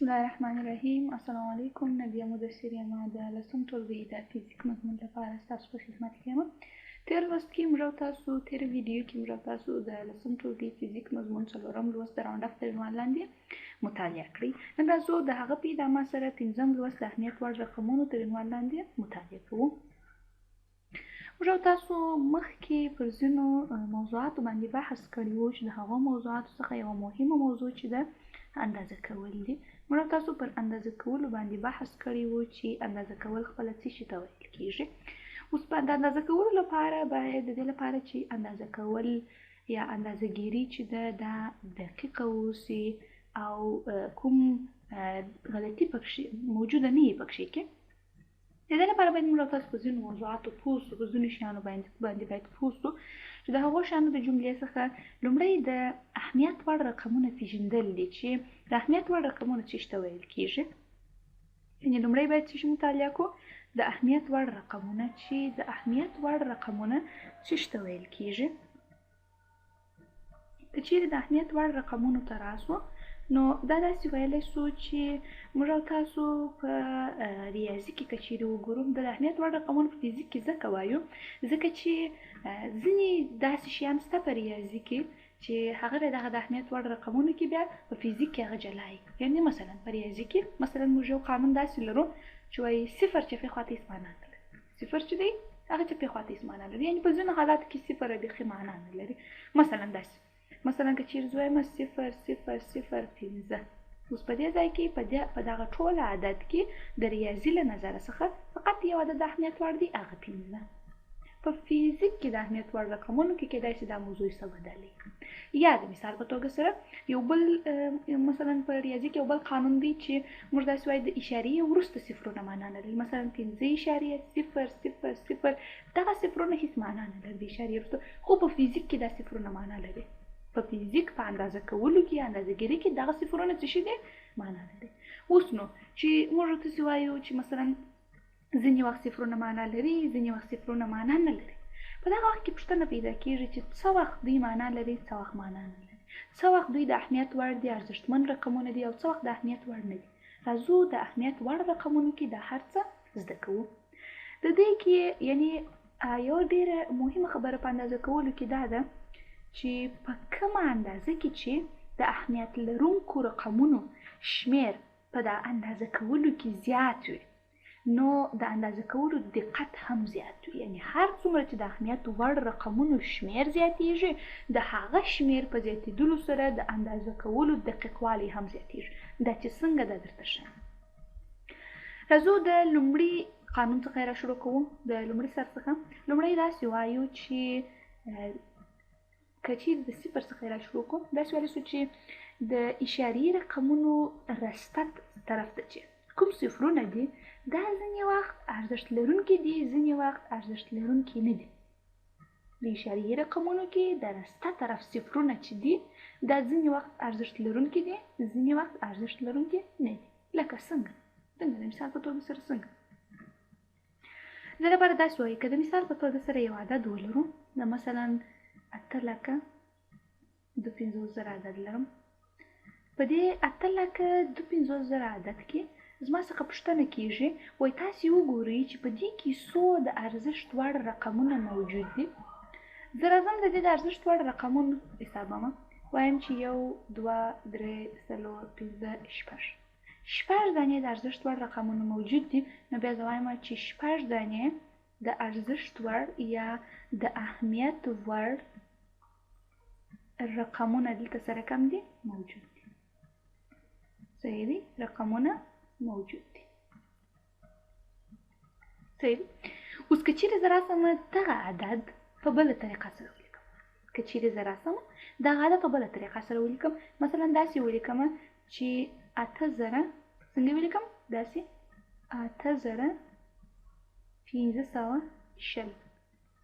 بسم الله الرحمن الرحیم. السلام علیکم. نبی مدثر یم د لسم ټولګي د فزیک مضمون لپاره ستاسو په خدمت کې یم. تیر لوست کې موږ تیر ویډیو کې موږ تاسو د لسم ټولګي فزیک مضمون څلورم لوست د راوند اف تر عنوان لاندې مطالعه کړئ. نن راځو د هغه په ادامه سره پنځم لوست د اهمیت وړ رقمونو تر عنوان لاندې مطالعه کوو. موږ تاسو مخکې پر ځینو موضوعاتو باندې بحث کړی و چې د هغو موضوعاتو څخه یوه مهمه موضوع چې ده اندازه کول دي. موږ تاسو پر اندازه کولو باندې بحث کړی و چې اندازه کول خپله څه شي ته ویل کیږي. اوس په اندازه کولو لپاره باید د دې لپاره چې اندازه کول یا اندازه ګیري چې ده دا دقیقه اوسي او کوم غلطي پکې موجوده نه وي پکې کې. د دې لپاره باید موږ تاسو په ځینو موضوعاتو پوه شو، په ځینو شیانو باندې باید پوه شو چې د هغو شیانو د جملې څخه لومړی د اهمیت وړ رقمونه پېژندل دي چې د اهمیت وړ رقمونه څه شي ته ویل کېږي. یعنې لومړی باید څه شي مطالعه کړو؟ د اهمیت وړ رقمونه چې د اهمیت وړ رقمونه څه شي ته ویل کېږي. که چیرې د اهمیت وړ رقمونو ته راسو نو دا داسې ویلی سو چې موږ او تاسو په ریاضي کې که چیرې وګورو د اهمیت وړ رقمونو په فزیک کې ځکه وایو ځکه چې ځینې داسې شیان شته په ریاضي کې چې هغه د دغه د اهمیت وړ رقمونو کې بیا په فزیک کې هغه جلا وي. یعنې مثلا په ریاضي کې مثلا موږ یو قانون داسې لرو چې وایي صفر چپې خواته هېڅ معنا نه لري. صفر چې دی هغه چپې خواته هېڅ معنا نه لري. یعنې په ځینو حالاتو کې صفر بیخي معنا نه لري. مثلا داسې مثلا که چیرې زویمه 0 0 0 5. اوس په دې ځای کې په دغه ټول عدد کې د ریاضي له نظره څخه فقط یو عدد د اهمیت وړ دی، هغه 5. په فزیک کې د اهمیت وړ رقمونو کې کیدای شي دا موضوع څه بدلې. یا د مثال په توګه سره یو بل مثلا په ریاضي کې یو بل قانون دی چې موږ داسې وایو د اشاریې وروسته صفرونه معنا نه لري. مثلا 5.000 دغه صفرونه هېڅ معنا نه لري د اشاریې وروسته، خو په فزیک کې دا صفرونه معنا لري. په فزیک په اندازه کولو کې اندازه ګیري کې دغه صفرونه څه شي دي معنا لري. اوس نو چې موږ تاسو وایو چې مثلا ځینې وخت صفرونه معنا لري، ځینې وخت صفرونه معنا نه لري. په دغه وخت کې پوښتنه پیدا کېږي چې څه وخت دوی معنا لري، څه وخت معنا نه لري، څه وخت دوی د اهمیت وړ دي، ارزښتمن رقمونه دي، او څه وخت د اهمیت وړ نه دي. راځو د اهمیت وړ رقمونو کې دا هر څه زده کوو. د دې کې یعنې یو ډېره مهمه خبره په اندازه کولو کې دا ده چې په کومه اندازه کې چې د اهمیت لرونکو رقمونو شمیر په د اندازه کولو کې زیات وي نو د اندازه کولو دقت هم زیات وي. یعنې هر څومره چې د اهمیت وړ رقمونو شمیر زیاتیږي د هغه شمیر په زیاتېدلو سره د اندازه کولو دقیقوالی هم زیاتیږي. دا چې څنګه دا درته ښیم. راځو د لومړي قانون څخه را شروع کوو. د لومړي سر څخه لومړی داسې وایو چې که چیرې د صفر څخه را شروع کوو داسې ویلی سو چې د اشاریې رقمونو رسته طرف ته چې کوم صفرونه دي دا ځینې وخت ارزښت لرونکي دي، ځینې وخت ارزښت لرونکي نه دي. د اشاریې رقمونو کې د رسته طرف صفرونه چې دي دا ځینې وخت ارزښت لرونکي دي، ځینې وخت ارزښت لرونکي نه دي. لکه څنګه د مثال په توګه سره څنګه د لپاره داسې وایي که د مثال په توګه سره یو عدد ولرو د مثلا 8,52,000 عدد لرم. په دې 8,52,000 عدد کې زما څخه پوښتنه کېږي وایي تاسې وګورئ چې په دې کې څو د ارزښت وړ رقمونه موجود دي. زه راځم د دې د ارزښت وړ رقمونو حسابومه. وایم چې 1 2 3 4 5 6 دانې د ارزښت وړ رقمونه موجود دي. نو بیا زه وایم چې 6 دانې د ارزښت وړ یا د اهمیت وړ رقمونه دلته سره کم دي موجود دي. صحیح دي، رقمونه موجود دي. صحیح دي. اوس که چیرې زه راسم دغه عدد په بله طریقه سره ولیکم، که چیرې زه راسم دغه عدد په بله طریقه سره ولیکم، مثلا داسې ولیکم چې 8,000 څنګه ولیکم داسې 8,500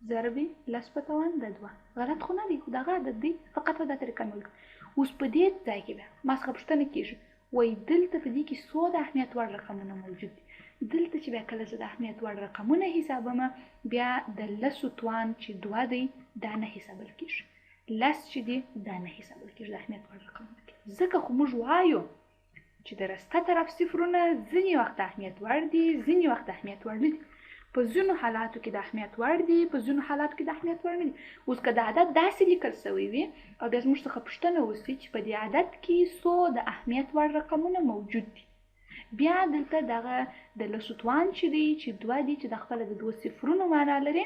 ضرب لس په توان د 2. غلط خو نه دی، دغه عدد دی، فقط په دا طریقه مې ولیکم. اوس په دې ځای کې بیا ما څخه پوښتنه کېږي وایي دلته په دې کې څو د اهمیت وړ رقمونه موجود دي. دلته چې بیا کله زه د اهمیت وړ رقمونه حسابومه بیا د لسو توان چې 2 دی دا نه حسابل کېږي، لس چې دی دا نه حسابل کېږي د اهمیت وړ رقمونه کې. ځکه خو موږ وایو چې د راسته طرف صفرونه ځینې وخت اهمیت وړ دي، ځینې وخت اهمیت وړ نه دي. په ځینو حالاتو کې د اهمیت وړ دي، په ځینو حالاتو کې د اهمیت وړ نه دي. اوس که د عدد داسې لیکل شوی وي او بیا زموږ څخه پوښتنه وشي چې په دې عدد کې څو د اهمیت وړ رقمونه موجود دي، بیا دلته دغه د لسو توان چې دی چې 2 دي چې د خپله د 2 صفرونو معنا لري،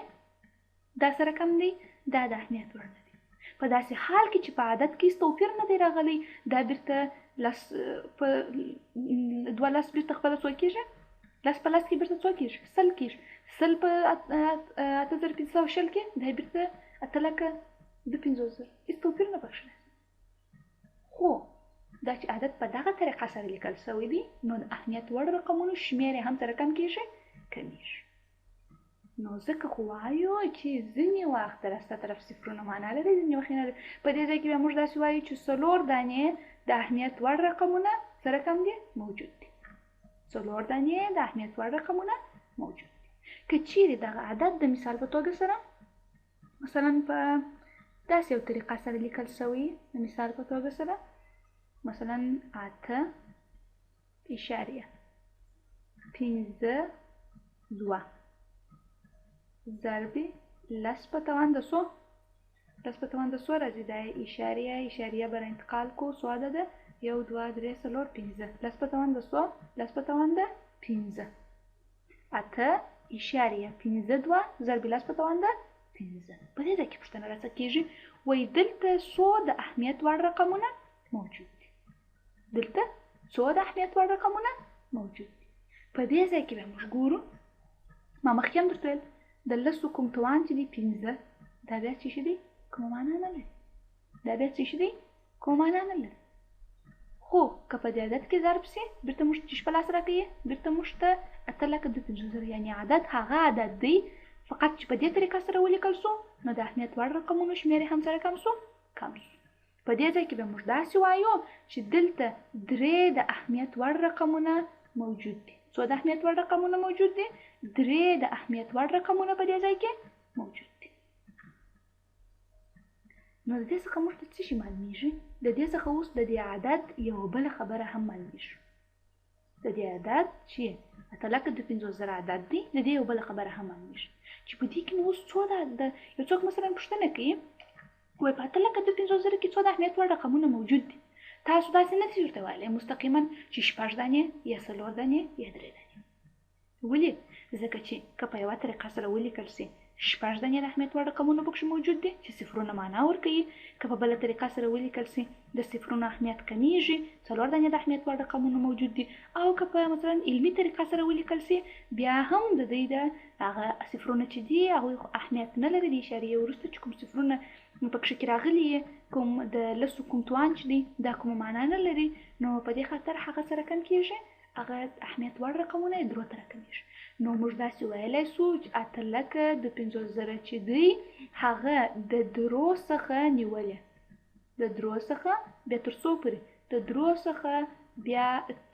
دا څه رقم دی؟ دا د اهمیت وړ نه دی. په داسې حال کې چې په عدد کې توپیر نه دی راغلی، دا بیرته لس په 2 لس بیرته خپله څو کېږي؟ لس په لس کې بیرته څو کېږي؟ 100 کېږي. 100 په 8500 کې دا بیرته 8,250,000. هېڅ توپیر نه پکښې راځي. خو دا چې عدد په دغه طریقه سره لیکل شوی دی، نو د اهمیت وړ رقمونو شمېر یې هم څه رقم کېږي؟ کمیږي. نو ځکه خو وایو چې ځینې وخت د راسته طرف صفرونه معنا لري، ځینې وخت نه لري. په دې ځای کې بیا موږ داسې وایو چې 4 دانې د اهمیت وړ رقمونه څه رقم دي؟ موجود دي. 4 دانې د اهمیت وړ رقمونه موجود دي. که چیرې دغه عدد د مثال په توګه سره مثلا په داسې یو طریقه سره لیکل شوی، د مثال په توګه سره مثلا 8.52 ضرب لس په توان د څو؟ لس په توان د څو راځي؟ دا اشاریه بر انتقال کو څو عدده؟ 1 2 3 4 5. لس په توان د څو؟ لس په توان د 15. 8.52 ضرب لس په توان د 15. په دې ځای کې پوښتنه راڅخه کېږي، وایي دلته څو د اهمیت وړ رقمونه موجود دي؟ دلته څو د اهمیت وړ رقمونه موجود دي؟ په دې ځای کې به موږ ګورو، ما مخکې هم درته ویل د لسو کوم توان چې دی 15، دا بیا څه شي دی؟ کومه معنا نه لري. دا بیا څه شي دی؟ کومه معنا نه لري. خو که په دې عدد کې ضرب سي، بیرته موږ چې په لاس راکوي، بیرته موږ ته 8,250,000. یعنې عدد هغه عدد دی، فقط چې په دې طریقه سره ولیکل سو، نو د اهمیت وړ رقمونو شمېر هم سره کم سو؟ کم سو. په دې ځای کې به موږ داسې وایو چې دلته 3 د اهمیت وړ رقمونه موجود دي. څو د اهمیت وړ رقمونه موجود دي؟ 3 د اهمیت وړ رقمونه په دې ځای کې موجود دي. نو د دې څخه موږ ته څه شي معلومیږي؟ د دې څخه اوس د دې عدد یوه بله خبره هم معلومیږي. د دې عدد چې 8,250,000 عدد دی، د دې یوه بله خبره هم معلومیږي چې په دې کې نو اوس څو د یو څوک مثلا پوښتنه کوي، وایي په 8,250,000 کې څو د اهمیت وړ رقمونه موجود دي؟ تاسو داسې نه شئ ورته ویلی مستقیما چې 6 دانې یا 4 دانې یا 3 دانې. ولې؟ ځکه چې که په یوه طریقه سره ولیکل سي، 6 دانې د اهمیت وړ رقمونه پکښې موجود دي چې صفرونه معنا ورکوي. که په بله طریقه سره ولیکل سي، د صفرونو اهمیت کمیږي، 4 دانې د اهمیت وړ رقمونه موجود دي. او که په مثلا علمي طریقه سره ولیکل سي، بیا هم د دوی د هغه صفرونه چې دي هغوی اهمیت نه لري. د اشاریې وروسته چې کوم صفرونه پکښې کې راغلي، کوم د لسو کوم توان چې دی، دا کومه معنا نه لري. نو په دې خاطر هغه سره کم کېږي، هغه اهمیت وړ رقمونه یې 3 ته راکمیږي. نو موږ داسې ویلی سو چې 8,250,000 چې دی، هغه د 3 څخه نیولې، د 3 څخه بیا تر څو پورې؟ د 3 څخه بیا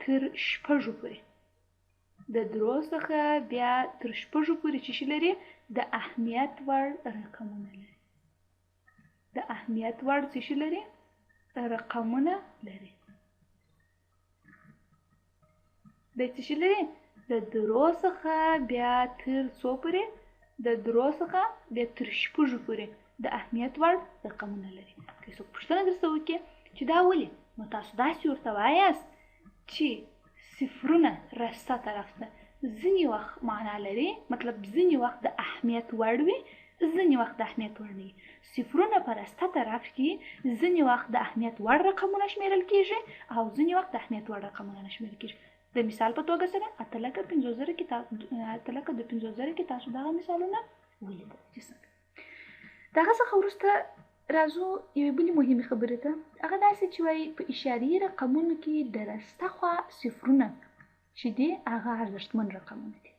تر 6 پورې، د 3 څخه بیا تر 6 پورې چې شي لري؟ د اهمیت وړ رقمونه لري. د اهمیت وړ څه شي لري؟ رقمونه لري. د څه شي لري؟ د 3 څخه بیا تر څو پورې؟ د 3 څخه بیا تر 6 پورې د اهمیت وړ رقمونه لري. که څوک پوښتنه درته وکړي چې دا ولې، نو تاسو داسې ورته وایاست چې صفرونه راسته طرف ته ځینې وخت معنا لري، مطلب ځینې وخت د اهمیت وړ وي، ځینې وخت د اهمیت وړ نه وي. صفرونه په راسته طرف کې ځینې وخت د اهمیت وړ رقمونه شمېرل کېږي او ځینې وخت د اهمیت وړ رقمونه نه شمېرل کېږي. د مثال په توګه سره 8,250,000 کې تاسو دغه مثالونه ولیدل چې څنګه. دغه څخه وروسته راځو یوې بلې مهمې خبرې ته، هغه داسې چې وایي په اشاریې رقمونو کې د راسته خوا صفرونه چې دي هغه ارزښتمن رقمونه دي،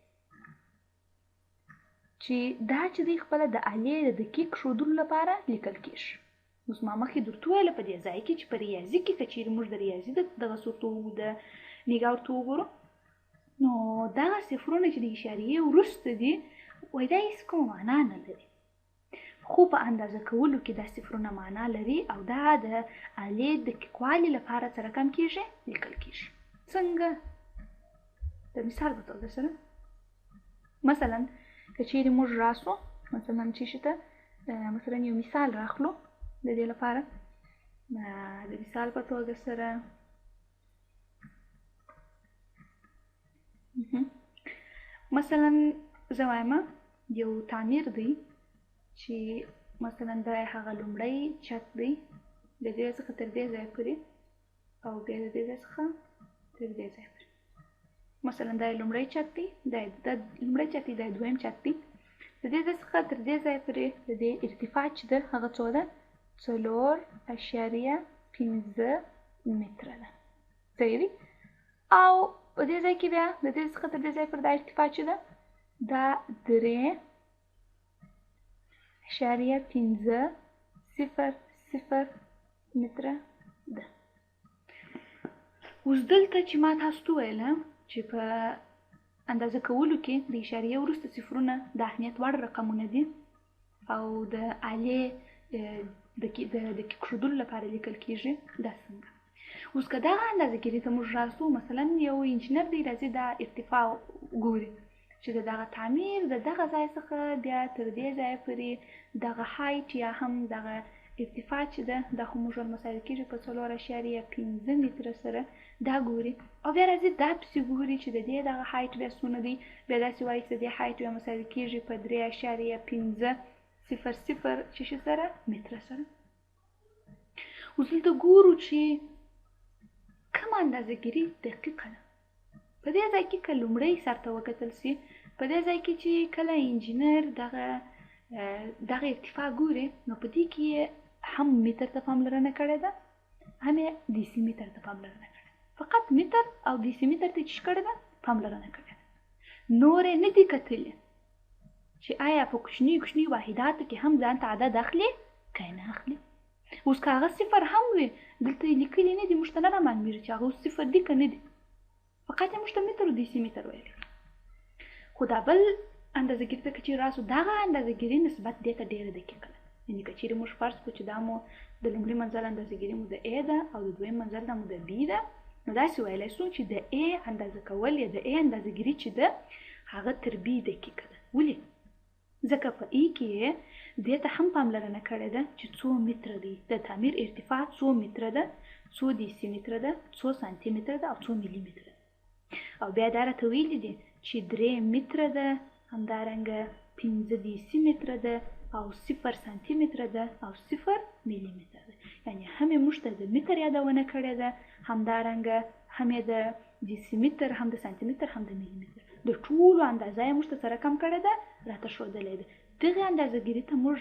چې دا چې دی خپله د الې د دقیق ښودلو لپاره لیکل کېږي. اوس ما مخکې درته وویله په دې ځای کې چې په ریاضي کې که چیرې موږ د ریاضي دغه څه د نګاه ورته وګورو، نو دغه صفرونه چې د اشاریې وروسته دي، وایي دا هېڅ کومه معنا نه لري. خو په اندازه کولو کې دا صفرونه معنا لري او دا د الې د دقیقوالي لپاره څه رقم کېږي؟ لیکل کېږي. څنګه؟ د مثال په توګه سره مثلا که چیرې موږ راسو مثلا چې شته مثلا یو مثال راخلو د دې لپاره د مثال په توګه سره مثلا زه وایم یو تعمیر دی چې مثلا د هغه لومړی چت دی د دې څخه تر دې ځایه پورې او بیا د دې ځای څخه تر دې ځایه پورې مثلا دا لومړی چت دی دا لومړی چت دی دا دویم چت دی د دې ځای څخه تر دې ځایه پورې د دې ارتفاع چې ده هغه څو ده 4.5 متره ده صحیح دی او په دې ځای کې بیا د دې څخه تر دې ځای پورې دا ارتفاع چې ده دا 3.50 متره ده. اوس دلته چې ما تاسو ته ویله چې په اندازه کولو کې د اشاریې وروسته صفرونه د اهمیت وړ رقمونه دي او د الې د کېښودلو لپاره لیکل کېږي دا څنګه. اوس که دغه اندازهګیري ته موږ راسو مثلا یو انجینر دی راځي دا ارتفاع ګوري چې د دغه تعمیر د دغه ځای څخه بیا تر دې ځایه پورې دغه هایټ یا هم دغه ارتفاع چې ده دا خو موږ ورمساوي کېږي په 4.5 متره سره دا ګوري او بیا راځي دا پسې ګوري چې د دې دغه هایټ بیا څونه دی بیا داسې وایي چې د دې هایټ بیا مساوي کېږي په 3.500 سره متره سره. اوس دلته ګورو چې کومه اندازهګیري دقیقه ده. په دې ځای کې که لومړی سر ته وکتل سي په دې ځای کې چې کله انجینر دغه ارتفاع ګوري نو په دې کې هم متر ته پاملرنه کړې ده هم یې دیسي متر ته پاملرنه کړې ده. فقط متر او دیسي متر ته چې کړې ده پاملرنه کړې ده نورې نه دي کتلې چې آیا په کوچني کوچني واحداتو کې هم ځان ته عدد اخلي که نه اخلي. اوس که هغه صفر هم وي دلته یې لیکلي نه دي موږ ته نه رامعلومېږي چې هغه اوس صفر دي که نه دي فقط یې موږ ته متر او دیسي متر ویلي. خو دا بل اندازهګیري ته که چیرې راسو دغه اندازهګیري نسبت دې ته ډېره دقیقه ده. یعنې که چیرې موږ فرض کړو چې دا مو د لومړي منزل اندازهګیري مو د A ده او د دویم منزل دا مو د B ده نو داسې ویلی سو چې د A اندازه کول یا د A اندازهګیري چې ده هغه تر B دقیقه ده. ولې؟ ځکه په A کې دې ته هم پاملرنه کړې ده چې څو متره دی د تعمیر ارتفاع څو متره ده څو دیسي متره ده څو سانتي متره ده او څو ملي متره ده او بیا دا راته ویلي دي چې 3 متره ده همدارنګه 15 دیسي متره ده او 0 سانتي متره ده او 0 ملي متره ده. یعنې هم یې موږ ته د متر یادونه کړې ده همدارنګه هم یې د دیسي متر هم د سانتي متر هم د ملي متر د ټولو اندازه یې موږ ته سره کم کړې ده راته ښودلی ده. دغه اندازهګیري ته موږ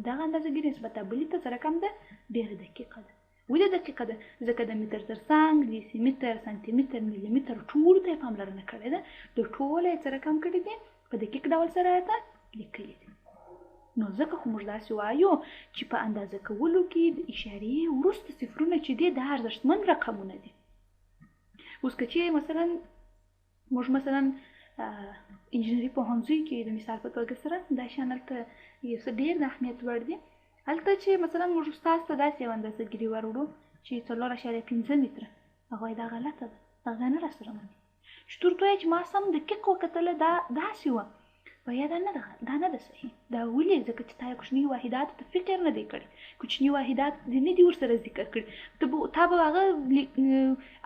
دغه اندازهګیري نسبت بلې ته سره کم ده ډېره دقیقه ده. ولې دقیقه ده؟ ځکه د متر ترڅنګ دیسي متر سانتي متر ملي متر ټولو ته یې پاملرنه کړې ده د ټوله یې سره کم کړي دي په دقیق ډول سره راته لیکلي دي. نو ځکه خو موږ داسې وایو چې په اندازه کولو کې د اشارې وروسته صفرونه چې دي دا ارزښتمن رقمونه دي. اوس که چیرې مثلا موږ مثلا انجینري پوهنځي کې د مثال په توګه سره دا شیان هلته یو څه ډېر د اهمیت وړ دي. هلته چې مثلا موږ استاد ته داسې یو اندازهګیري وروړو چې 4.5 متره هغه وایي دا غلطه ده هغه نه راسره مني چې تر څو چې ما سم دقیق وکتله دا داسې وه وایه دا نه ده صحیح. دا ولې؟ ځکه چې تا کوچني واحداتو ته فکر نه دی کړی کوچني واحدات دې نه دي ورسره ذکر کړي تا به هغه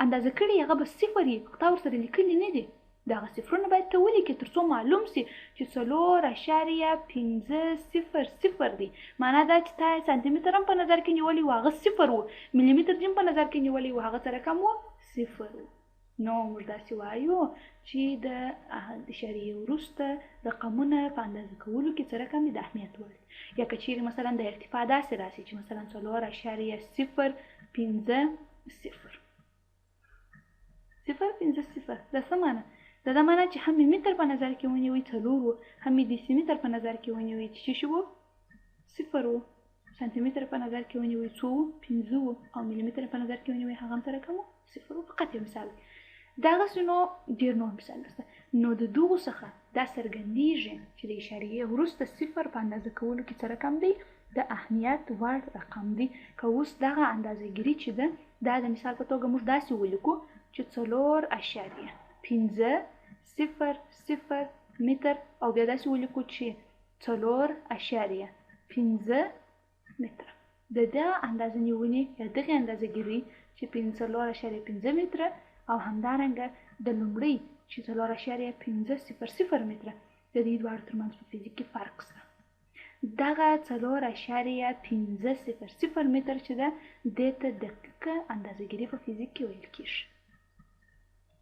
اندازه کړي هغه به صفر یې تا ورسره لیکلي نه دي. دغه صفرونه باید ته ولیکې تر څو معلوم سي چې 4.50 دی. معنا دا چې تا سانتي متر هم په نظر کې نیولی و هغه صفر و ملي متر هم په نظر کې نیولی و هغه سره کم و صفر و. نو موږ داسې وایو چې د اشاریې وروسته رقمونه په اندازه کولو کې سره کم دي د اهمیت وړ دي. یا که چیرې مثلا د ارتفاع داسې راسي چې مثلا 4.050 دا څه معنی؟ دا معنی چې هم متر په نظر کې ونیوي 4 و هم دیسي متر په نظر کې ونیوي چې شو 0 و سانتي متر په نظر کې ونیوي 5 و او ملي متر په نظر کې ونیوي هغه هم سره کم 0 و. فقط یو مثال دغسې نو ډېر نور مثال شته. نو د دغو څخه دا څرګندېږي چې د اشاریې وروسته صفر په اندازه کولو کې سره کم دی د اهمیت وړ رقم دی. که اوس دغه اندازهګیري چې ده دا د مثال په توګه موږ داسې ولیکو چې 4.15 متر او بیا داسې ولیکو چې 4.15 متره. د دې اندازه نیونې یا دغه اندازه ګیري چې 4.15 متره او همدارنګه د لومړۍ چې 4.500 متره د دې دواړو ترمنځ په فزیک کې فرق شته. دغه 4.500 متر چې ده دې ته دقیقه اندازه ګیري په فزیک کې ویل کېږي.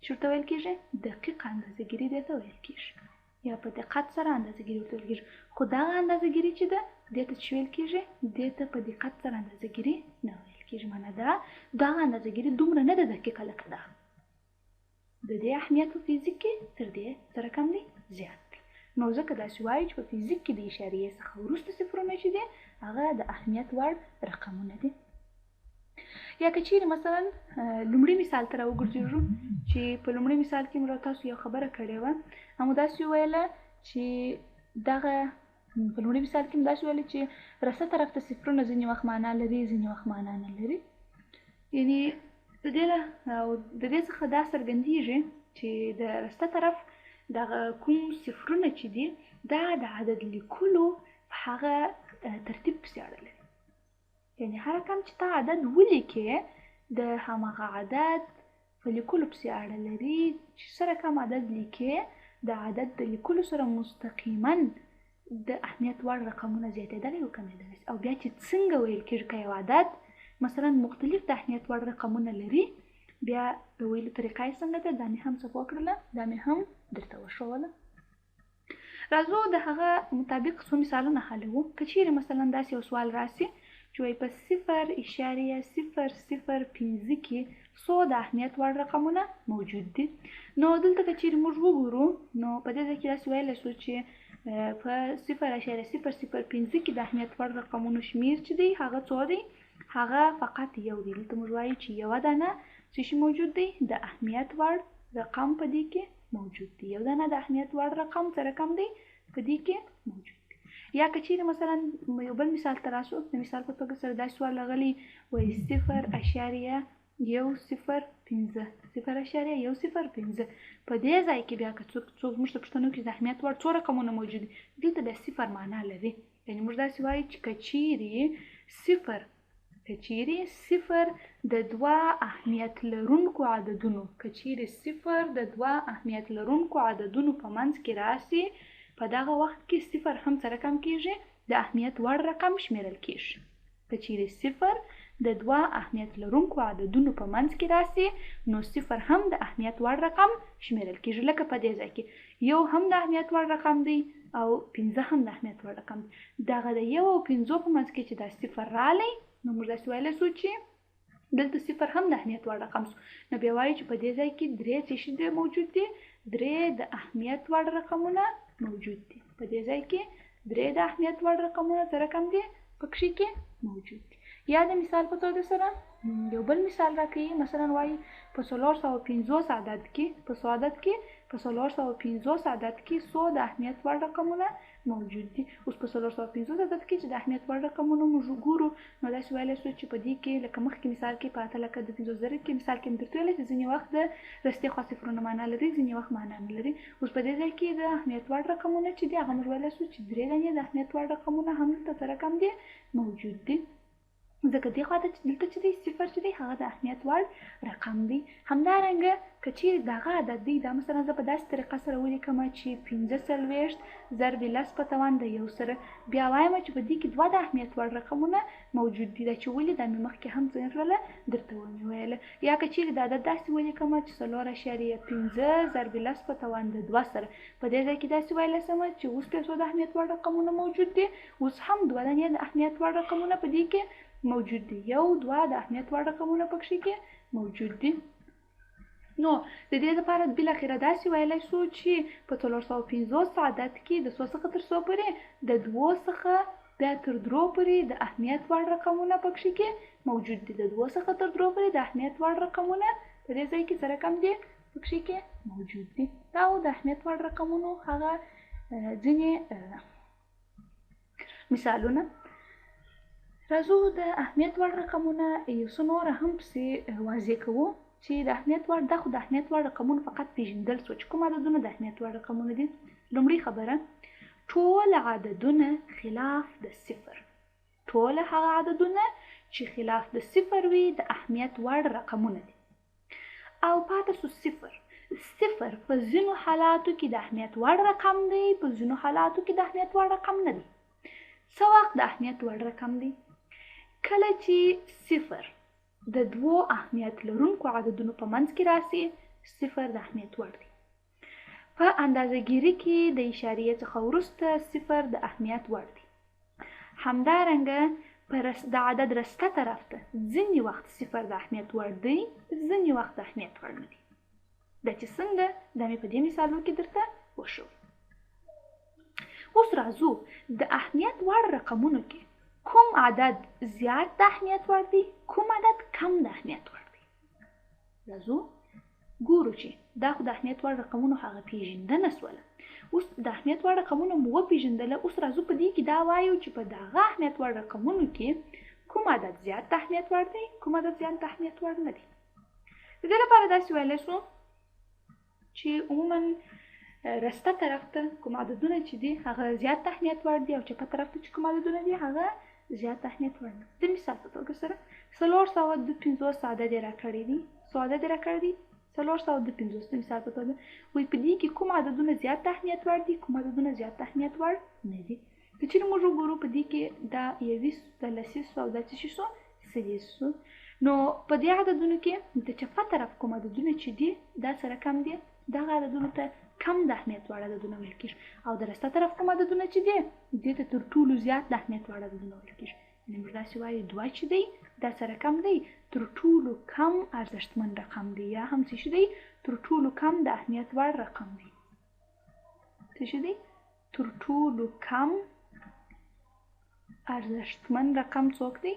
چېرته ویل کېږي؟ دقیق اندازه ګیري دې ته ویل کېږي یا په دقت سره اندازه ګیري ورته ویل کېږي. خو دغه اندازه ګیري چې ده دې ته چې ویل کېږي دې ته په دقت سره اندازه ګیري نه ویل کېږي. معنی دغه اندازه ګیري دومره نه ده دقیقه لکه ده. د دې اهمیت په فزیک کې تر دې سره کم دی زیات دی. نو ځکه داسې وایي چې په فزیک کې د اشاریې څخه وروسته صفرونه چې دي هغه د اهمیت وړ رقمونه دي. یا که چیرې مثلا لومړي مثال ته راوګرځېږو چې په لومړي مثال کې موږ تاسو یو خبره کړې وه، همداسې وویله چې دغه په لومړي مثال کې همداسې ویله چې رسته طرف ته صفرونه ځینې وخت معنا لري ځینې وخت معنا نه لري. یعنې د دې څخه دا څرګندېږي چې د رسته طرف دغه کوم صفرونه چې دي دا د عدد لیکلو په هغه ترتیب پسې اړه لري. یعنې هر رقم چې ته عدد ولیکې د هماغه عدد په لیکلو پسې اړه لري چې څه رقم عدد لیکې د عدد د لیکلو سره مستقیما د اهمیت وړ رقمونه زیاتېدلی او کمېدلی او بیا چې څنګه ویل کېږي که یو عدد مثلا مختلف د اهمیت وړ رقمونه لري بیا د ویلو طریقه یې څنګه ده دا مې هم څه وکړله دا مې هم درته وښوله. راځو د هغه مطابق څو مثالونه حلوو. که چیرې مثلا داسې یو سوال راسي چې وایي په 0.005 کې څو د اهمیت وړ رقمونه موجود دي. نو دلته که چیرې موږ وګورو نو په دې ځای کې داسې ویلی شو چې په 0.005 کې د اهمیت وړ رقمونو شمیر چې دی هغه څو دی؟ هغه فقط یو دی. دلته موږ وایو چې یوه دانه څه شی موجود دی؟ د اهمیت وړ رقم په دې کې موجود دی. یو دانه د اهمیت وړ رقم څه رقم دی؟ په دې کې موجود دی. یا که چیرې مثلا یو بل مثال ته راسو د مثال په توګه سره دا سوال راغلی وایي 0.105 په دې ځای کې بیا که څوک موږ ته پوښتنه وکړي د اهمیت وړ څو رقمونه موجود دي دلته بیا صفر معنا لري. یعنې موږ داسې وایو چې که چیرې صفر د دوه اهمیت لرونکو عددونو په منځ کې راسي په دغه وخت کې صفر هم څه رقم کېږي؟ د اهمیت وړ رقم شمیرل کېږي. که چیرې صفر د دوه اهمیت لرونکو عددونو په منځ کې راسي نو صفر هم د اهمیت وړ رقم شمیرل کېږي. لکه په دې ځای کې یو هم د اهمیت وړ رقم دی او 5 هم د اهمیت وړ رقم دی. دغه د 1 او 5 په منځ کې چې دا صفر رالی نو موږ داسې ویلی شو چې دلته صفر هم د اهمیت وړ رقم شو. نو بیا وایو چې په دې ځای کې 3 څه شي موجود دي؟ 3 د اهمیت وړ رقمونه موجود دي. په دې ځای کې 3 د اهمیت وړ رقمونه څه رقم دي؟ پکښې کې موجود دي. یا د مثال په توګه سره یو بل مثال راکوي، مثلا وایي په 450 عدد کې څو د اهمیت وړ رقمونه موجود دي. اوس په 450 عدد کې چې د اهمیت وړ رقمونه موږ ګورو نو داسې ویلی شو چې په دې کې لکه مخکې مثال کې په 8 لکه د 500 کې مثال کې مې درته ویلی چې ځینې وخت د رستې خوا صفرونه معنا لري ځینې وخت معنا نه لري. اوس په دې ځای کې د اهمیت وړ رقمونه چې دي هغه موږ ویلی شو چې 3 دانې د اهمیت وړ رقمونه هم دلته څه رقم دي؟ موجود دي. ځکه دې خوا ته دلته چې دی صفر چې دی هغه د اهمیت وړ رقم دی. همدارنګه که چیرې دغه عدد دی دا مثلا زه په داسې طریقه سره ولیکم چې 45 ضرب 10 په توان د 1 سره بیا وایم چې په دې کې 2 د اهمیت وړ رقمونه موجود دي. دا چې ولې دا مې مخکې هم څنګه کړله درته ومې ویله. یا که چیرې دا عدد داسې ولیکم چې 4.5 ضرب 10 په توان د 2 سره په دې ځای کې داسې ویلی شم چې اوس 500 د اهمیت وړ رقمونه موجود دي اوس هم 2 دانې د اهمیت وړ رقمونه په دې کې موجود دي. 1 2 د اهمیت وړ رقمونه پکښې کې موجود دي. نو د دې لپاره بالاخره داسې ویلی شو چې په 450 عدد کې د 100 څخه تر 100 پورې د 2 څخه بیا تر 3 پورې د اهمیت وړ رقمونه پکښې کې موجود دي. د 2 څخه تر 3 پورې د اهمیت وړ رقمونه په دې ځای کې څه رقم دي؟ پکښې کې موجود دي. دا د اهمیت وړ رقمونو هغه ځینې مثالونه. راځو د اهمیت وړ رقمونه یو څه نور هم پسې واضح کوو. چې د اهمیت وړ دا خو د اهمیت وړ رقمونه فقط پیژندل شو چې کوم عددونه د اهمیت وړ رقمونه دي. لومړی خبره، ټول عددونه خلاف د صفر. ټول هغه عددونه چې خلاف د صفر وي د اهمیت وړ رقمونه دي. او پاتې سو صفر. صفر په ځینو حالاتو کې د اهمیت وړ رقم دی، په ځینو حالاتو کې د اهمیت وړ رقم نه دی. څه وخت د اهمیت وړ رقم دی؟ کله چې صفر د دوو اهمیت لرونکو عددونو په منځ کې راسي، صفر د اهمیت وړ دی. په اندازه‌ګیري کې د اشاریې څخه وروسته صفر د اهمیت وړ دی. همدارنګه د عدد رسته طرف ته ځینې وخت صفر د اهمیت وړ دی، ځینې وخت د اهمیت وړ نه دی. دا چې څنګه دا مې په دې مثالو کې درته وښو. اوس راځو د اهمیت وړ رقمونو کې کوم عدد زیات د اهمیت وړ دی، کوم عدد کم د اهمیت وړ دی. راځو ګورو چې دا خو د اهمیت وړ رقمونو هغه پیژندنه سوله. اوس د اهمیت وړ رقمونو مو وپیژندله، اوس راځو په دې کې دا وایو چې په دغه اهمیت وړ رقمونو کې کوم عدد زیات د اهمیت وړ دی، کوم عدد زیات د اهمیت وړ نه دی. د دې لپاره داسې ویلی شو چې عموما رسته طرف ته کوم عددونه چې دي هغه زیات اهمیت وړ دي، او چپه طرف ته چې کوم عددونه دي هغه زیات اهمیت وړ نه دي. د مثال په توګه سره 452 عدد یې راکړی دي، څو عدد یې راکړی دي؟ 452. د مثال په توګه وایي په دې کې کوم عددونه زیات اهمیت وړ دي، کوم عددونه زیات اهمیت وړ نه دي. که چېرې موږ وګورو په دې کې دا 20 د 200 او دا څه شي سو 300. نو په دې عددونو کې د چپه طرف کوم عددونه چې دي دا سره کم دي، دغه عددونو ته کم د اهمیت وړ عددونه ویل کېږي. او د رسته طرف کوم عددونه چې دي دې ته تر ټولو زیات د اهمیت وړ عددونه ویل کېږي. یعنې موږ داسې وایو 2 چې دی دا سره کم دی تر ټولو کم ارزښتمن رقم دی، یا هم څه شي دی تر ټولو کم د اهمیت وړ رقم دی. څه شي دی تر ټولو کم ارزښتمن رقم څوک دی؟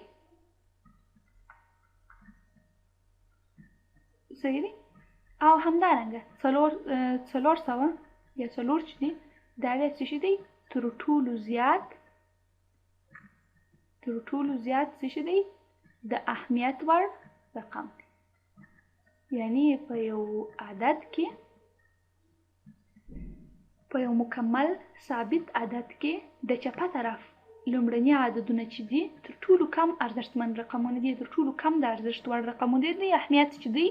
صحیح دی. او همدارنګه 400 یا 4 چې دی دا بیا څه شي دی تر ټولو زیات څه شي دی د اهمیت وړ رقم دی. یعنی په یو عدد کې په یو مکمل ثابت عدد کې د چپه طرف لومړني عددونه چې دي تر ټولو کم ارزښتمن رقمونه دي، تر ټولو کم د ارزښت وړ رقمونه دي. اهمیت چې دی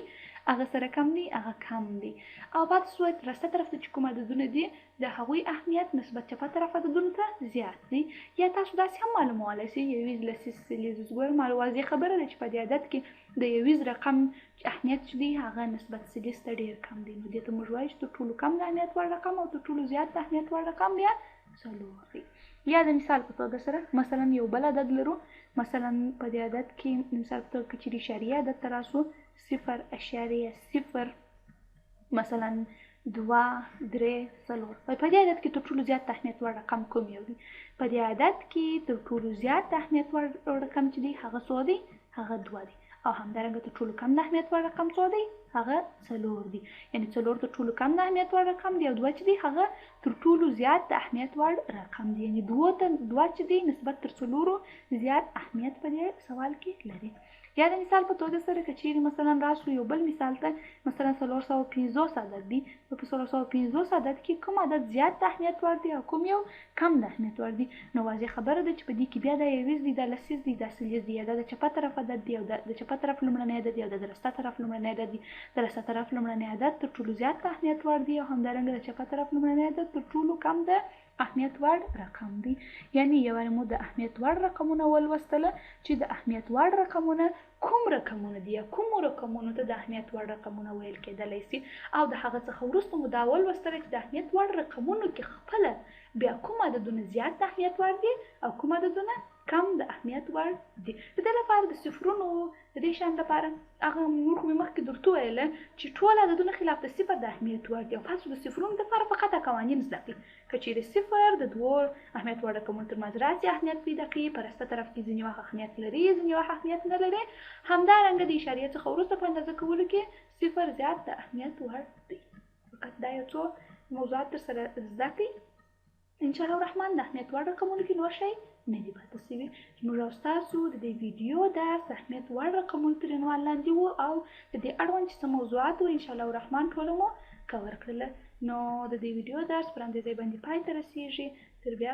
هغه سره کم دی، هغه کم دی. او بعد سوی رسته طرف ته چې کوم عددونه دي د هغوی اهمیت نسبت چپه طرف عددونو ته زیات دی. یا تاسو داسې هم معلومولی شئ 20 ګورم واضح خبره ده چې په دې عدد کې د 20 رقم اهمیت چې دی هغه نسبت 30 ته ډېر کم دی. نو دې ته موږ وایو چې تر ټولو کم د اهمیت وړ رقم او تر ټولو زیات د اهمیت وړ رقم بیا 4 دی. یا د مثال په توګه سره مثلا یو بل عدد لرو، مثلا په دې عدد کې مثال په توګه که چېرې اشاریه عدد ته راسو 0.0 مثلا 2 3 4. په دې عدد کې تر ټولو زیات اهمیت وړ رقم کوم یو دی؟ په دې عدد کې تر ټولو زیات اهمیت وړ رقم چې دی هغه څو دی؟ هغه 2 دی. او همدارنګه تر ټولو کم د اهمیت وړ رقم څو دی؟ هغه 4 دی. یعنې 4 تر ټولو کم د اهمیت وړ رقم دی، او 2 چې دی هغه تر ټولو زیات د اهمیت وړ رقم دی. یعنې 2 چې دی نسبت تر 4 زیات اهمیت په دې سوال کې لري. یا د مثال په توګه سره که چیرې مثلا راسو یو بل مثال ته مثلا 450 عدد دی، نو په 450 عدد کې کوم عدد زیات د اهمیت وړ دی او کوم یو کم د اهمیت وړ دی. نو واضح خبره ده چې په دې کې بیا دا 20 دی، دا 200 دی، دا 30 دی، دا د چپه طرف عدد دی او د چپه طرف لومړنی عدد دی او د رسته طرف لومړنی عدد دی. د رسته طرف لومړنی عدد تر ټولو زیات د اهمیت وړ دی او همدارنګه د چپه طرف لومړنی عدد تر ټولو کم د اهمیت وړ رقم دی. یعنی یوه مو د اهمیت وړ رقمونه ولوستله چې د اهمیت وړ رقمونه کوم رقمونه دي یا کوم رقمونو ته د اهمیت وړ رقمونه ویل کېدلی شي. او د هغه څخه وروسته مو دا ولوستله چې د اهمیت وړ رقمونو کې خپله بیا کوم عددونه زیات د اهمیت وړ دي او کوم عددونه کم د اهمیت وړ دي. د دې لپاره د صفرونو د دې شیانو لپاره هغه موږ مخکې درته ویله چې ټول عددونه خلاف د صفر د اهمیت وړ دي، او تاسو د صفرونو لپاره فقط قوانین زده کړئ. که چیرې صفر د دوو اهمیت وړ رقمونو ترمنځ راسي اهمیت پیدا کړي، په رسته طرف کې ځینې وخت اهمیت لري، ځینې وخت اهمیت نه لري. همدارنګه د اشاریې څخه وروسته په اندازه کولو کې صفر زیات د اهمیت وړ دی. فقط دا یو څو موضوعات در سره زده کړئ. انشاءالله الرحمن د اهمیت وړ رقمونو کې نور شی نه دی پاتې. شوي زموږ او ستاسو د دې ویډیو درس د اهمیت وړ رقمونه تر عنوان لاندې وو او د دې اړوند چې څه موضوعات وو انشاءالله الرحمن ټوله مو کور کړله. نو د دې ویډیو درس پر همدې ځای باندې پای ته رسیږي. تر بیا